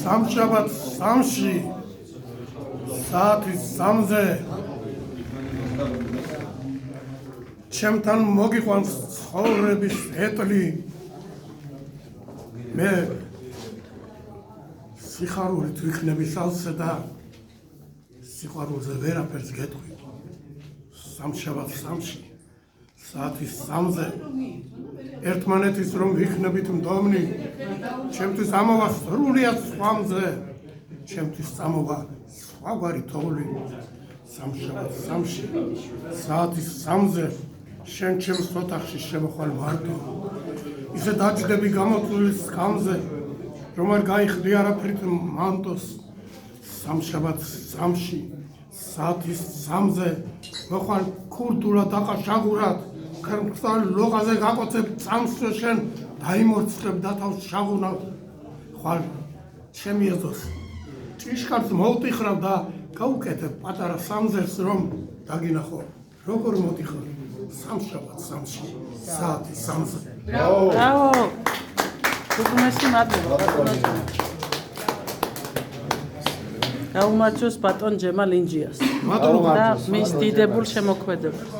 სამშაბათს სამში საათის 3-ზე ჩემთან მოგიყვანს ცხოვრების ეტლი მე სიხარულით ვიქნები სალსე და სიყვარულზე ვერაფერს გეტყვი სამშაბათს სამში საათის 3-ზე ერთმანეთის რომ ვიქნებით მდომნი ჩემთვის ამოვა სრულიად სხვამზე ჩემთვის წამოვა სხვაგვარი თოვლი სამშაბათს სამში საათის 3-ზე შენ ჩემს ოთახში შემოხვალ მარტო ისე დაჯდები გამოწვლის სკამზე რომ არ გაიხდი არაფრით მანტოს სამშაბათს სამში საათის 3-ზე მოხვალ ქურდულად აყაშაღურად ქრმხსალ ლოღაზე გაკოცებ წამსვე შენ დაიმორცხებ და თავს შაღუნავ ხვალ ჩემი ეზოს ჭიშკარს მოვტიხრავ და გავუკეთებ პატარა სამზერს რომ დაგინახო როგორ მოდიხარ სამშაბათს სამში საათის 3-ზე ბრავო უგმესი მადლობა ბატონო გაუმარჯოს ბატონ ჯემალ ინჯიას მადლობა და მის დიდებულ შემოქმედებას